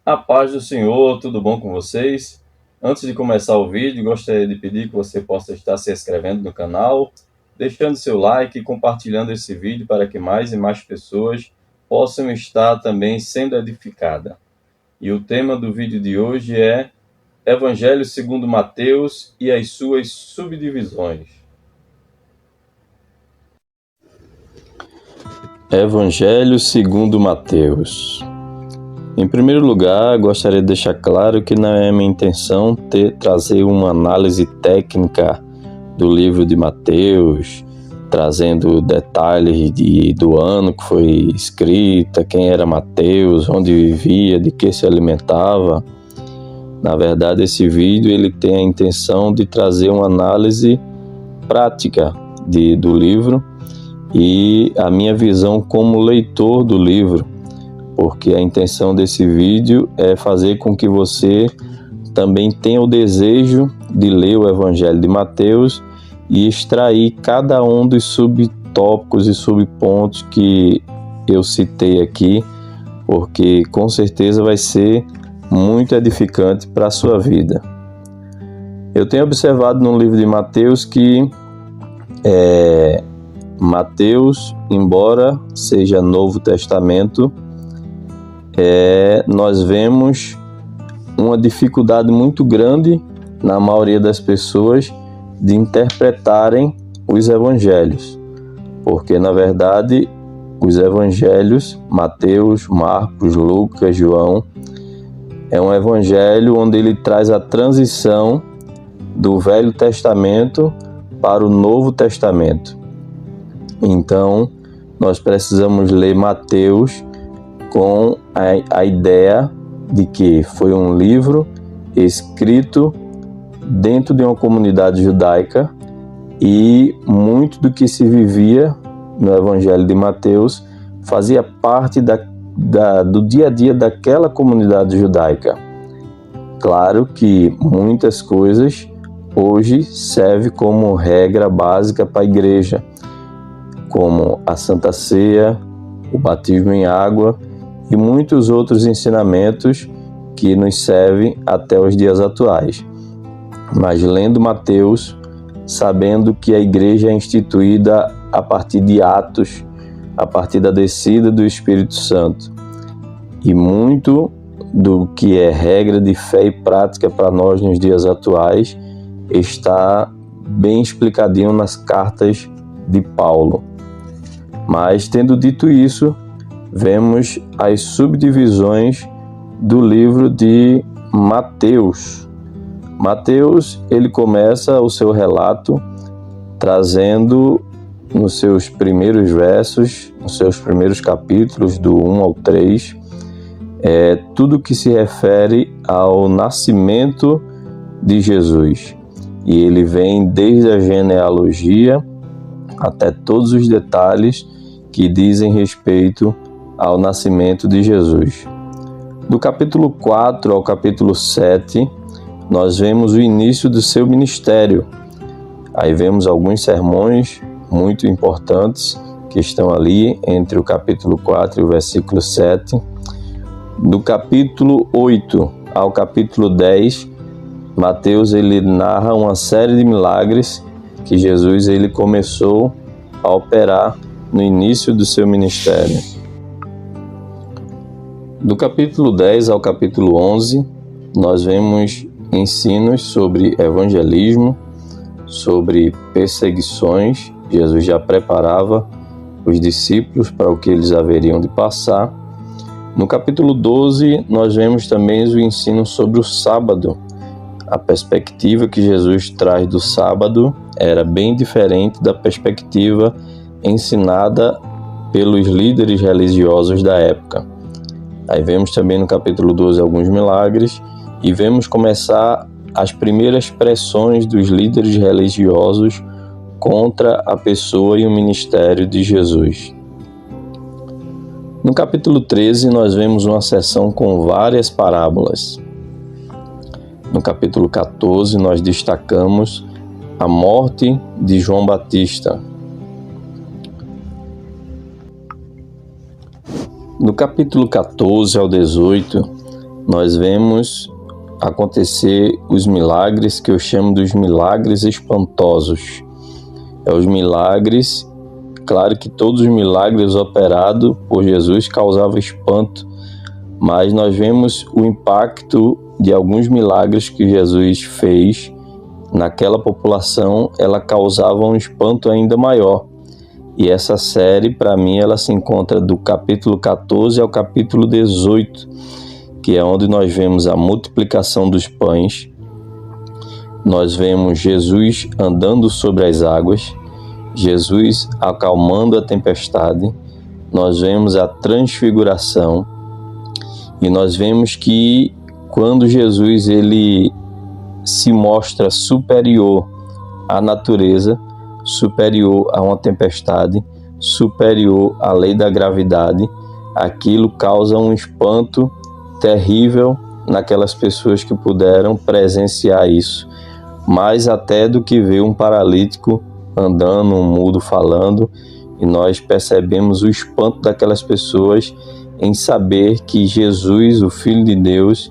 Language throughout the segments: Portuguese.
A paz do Senhor, tudo bom com vocês? Antes de começar o vídeo, gostaria de pedir que você possa estar se inscrevendo no canal, deixando seu like e compartilhando esse vídeo para que mais e mais pessoas possam estar também sendo edificadas. E o tema do vídeo de hoje é Evangelho segundo Mateus e as suas subdivisões. Evangelho segundo Mateus. Em primeiro lugar, gostaria de deixar claro que não é minha intenção trazer uma análise técnica do livro de Mateus, trazendo detalhes do ano que foi escrita, quem era Mateus, onde vivia, de que se alimentava. Na verdade, esse vídeo ele tem a intenção de trazer uma análise prática do livro e a minha visão como leitor do livro, porque a intenção desse vídeo é fazer com que você também tenha o desejo de ler o Evangelho de Mateus e extrair cada um dos subtópicos e subpontos que eu citei aqui, porque com certeza vai ser muito edificante para a sua vida. Eu tenho observado no livro de Mateus que Mateus, embora seja Novo Testamento, nós vemos uma dificuldade muito grande na maioria das pessoas de interpretarem os evangelhos, porque na verdade os evangelhos, Mateus, Marcos, Lucas, João, é um evangelho onde ele traz a transição do Velho Testamento para o Novo Testamento. Então, nós precisamos ler Mateus com a ideia de que foi um livro escrito dentro de uma comunidade judaica e muito do que se vivia no Evangelho de Mateus fazia parte do dia a dia daquela comunidade judaica. Claro que muitas coisas hoje servem como regra básica para a igreja, como a Santa Ceia, o batismo em água e muitos outros ensinamentos que nos servem até os dias atuais. Mas lendo Mateus, sabendo que a igreja é instituída a partir de Atos, a partir da descida do Espírito Santo, e muito do que é regra de fé e prática para nós nos dias atuais está bem explicadinho nas cartas de Paulo. Mas, tendo dito isso, vemos as subdivisões do livro de Mateus. Mateus, ele começa o seu relato trazendo nos seus primeiros versos, nos seus primeiros capítulos, do 1 ao 3, tudo que se refere ao nascimento de Jesus. E ele vem desde a genealogia até todos os detalhes que dizem respeito ao nascimento de Jesus. Do capítulo 4 ao capítulo 7, nós vemos o início do seu ministério. Aí vemos alguns sermões muito importantes que estão ali entre o capítulo 4 e o versículo 7. Do capítulo 8 ao capítulo 10, Mateus ele narra uma série de milagres que Jesus ele começou a operar no início do seu ministério. Do capítulo 10 ao capítulo 11, nós vemos ensinos sobre evangelismo, sobre perseguições. Jesus já preparava os discípulos para o que eles haveriam de passar. No capítulo 12, nós vemos também o ensino sobre o sábado. A perspectiva que Jesus traz do sábado era bem diferente da perspectiva ensinada pelos líderes religiosos da época. Aí vemos também no capítulo 12 alguns milagres e vemos começar as primeiras pressões dos líderes religiosos contra a pessoa e o ministério de Jesus. No capítulo 13, nós vemos uma seção com várias parábolas. No capítulo 14, nós destacamos a morte de João Batista. No capítulo 14 ao 18, nós vemos acontecer os milagres que eu chamo dos milagres espantosos. Os milagres, claro que todos os milagres operados por Jesus causavam espanto, mas nós vemos o impacto de alguns milagres que Jesus fez naquela população, ela causava um espanto ainda maior. E essa série, para mim, ela se encontra do capítulo 14 ao capítulo 18, que é onde nós vemos a multiplicação dos pães, nós vemos Jesus andando sobre as águas, Jesus acalmando a tempestade, nós vemos a transfiguração, e nós vemos que quando Jesus ele se mostra superior à natureza, superior a uma tempestade, superior à lei da gravidade, aquilo causa um espanto terrível naquelas pessoas que puderam presenciar isso, mais até do que ver um paralítico andando, um mudo falando, e nós percebemos o espanto daquelas pessoas em saber que Jesus, o Filho de Deus,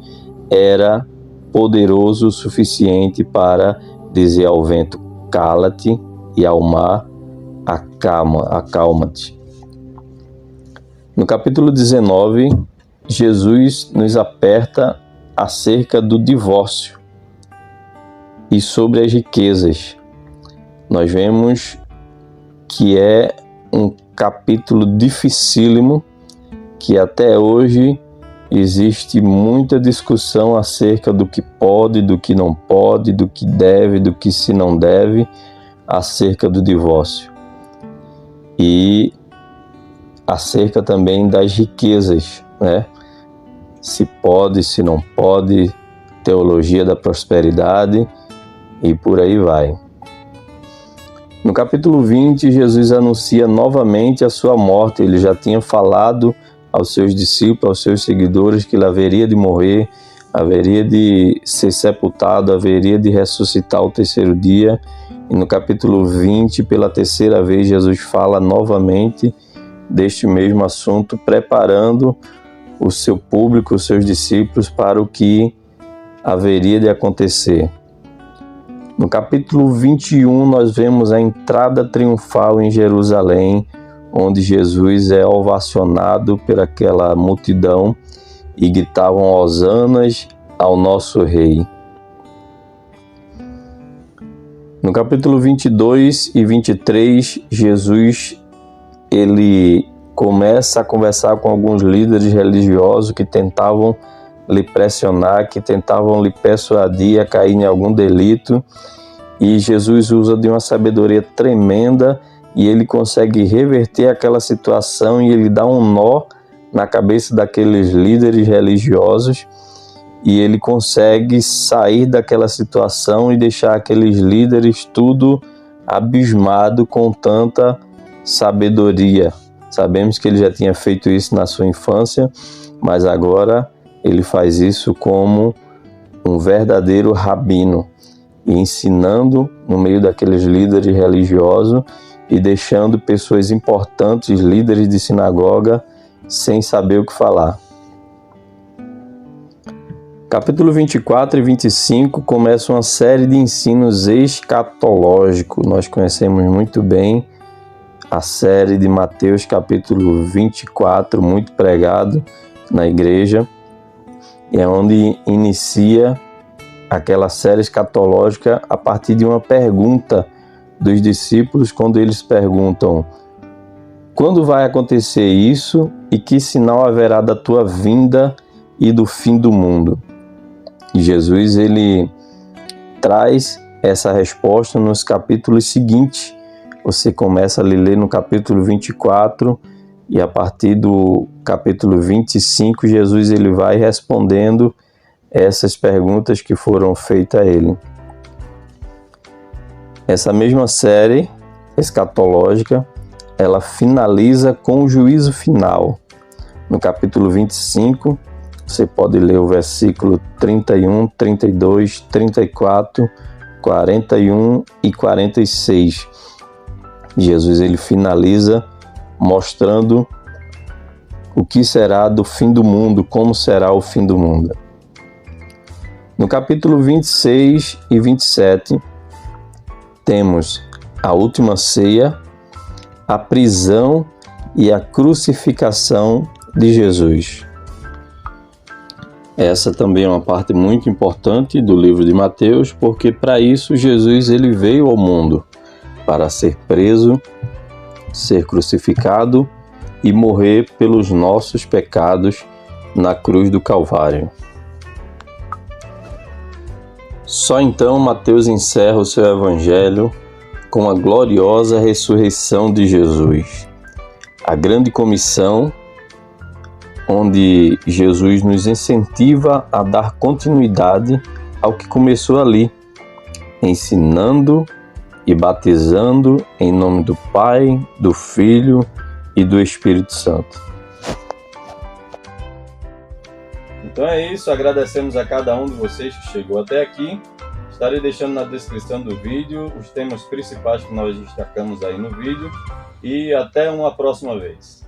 era poderoso o suficiente para dizer ao vento, cala-te, e ao mar, acalma-te. No capítulo 19, Jesus nos aperta acerca do divórcio e sobre as riquezas. Nós vemos que é um capítulo dificílimo, que até hoje existe muita discussão acerca do que pode, do que não pode, do que deve, do que se não deve, acerca do divórcio. E acerca também das riquezas, né? Se pode, se não pode, teologia da prosperidade e por aí vai. No capítulo 20, Jesus anuncia novamente a sua morte. Ele já tinha falado aos seus discípulos, aos seus seguidores, que ele haveria de morrer, haveria de ser sepultado, haveria de ressuscitar ao terceiro dia. E no capítulo 20, pela terceira vez, Jesus fala novamente deste mesmo assunto, preparando o seu público, os seus discípulos, para o que haveria de acontecer. No capítulo 21, nós vemos a entrada triunfal em Jerusalém, onde Jesus é ovacionado por aquela multidão e gritavam hosanas ao nosso Rei. No capítulo 22 e 23, Jesus ele começa a conversar com alguns líderes religiosos que tentavam lhe pressionar, que tentavam lhe persuadir a cair em algum delito, e Jesus usa de uma sabedoria tremenda e ele consegue reverter aquela situação e ele dá um nó na cabeça daqueles líderes religiosos e ele consegue sair daquela situação e deixar aqueles líderes tudo abismado com tanta sabedoria. Sabemos que ele já tinha feito isso na sua infância, mas agora ele faz isso como um verdadeiro rabino, e ensinando no meio daqueles líderes religiosos e deixando pessoas importantes, líderes de sinagoga, sem saber o que falar. Capítulo 24 e 25 começa uma série de ensinos escatológicos. Nós conhecemos muito bem a série de Mateus, capítulo 24, muito pregado na igreja. É onde inicia aquela série escatológica a partir de uma pergunta dos discípulos, quando eles perguntam: quando vai acontecer isso e que sinal haverá da tua vinda e do fim do mundo? E Jesus ele traz essa resposta nos capítulos seguintes. Você começa a ler no capítulo 24 e a partir do capítulo 25 Jesus ele vai respondendo essas perguntas que foram feitas a ele. Essa mesma série escatológica, ela finaliza com o juízo final. No capítulo 25, você pode ler o versículo 31, 32, 34, 41 e 46. Jesus ele finaliza mostrando o que será do fim do mundo, como será o fim do mundo. No capítulo 26 e 27, temos a última ceia, a prisão e a crucificação de Jesus. Essa também é uma parte muito importante do livro de Mateus, porque para isso Jesus ele veio ao mundo, para ser preso, ser crucificado e morrer pelos nossos pecados na cruz do Calvário. Só então Mateus encerra o seu evangelho com a gloriosa ressurreição de Jesus, a grande comissão, onde Jesus nos incentiva a dar continuidade ao que começou ali, ensinando e batizando em nome do Pai, do Filho e do Espírito Santo. Então é isso, agradecemos a cada um de vocês que chegou até aqui. Estarei deixando na descrição do vídeo os temas principais que nós destacamos aí no vídeo. E até uma próxima vez.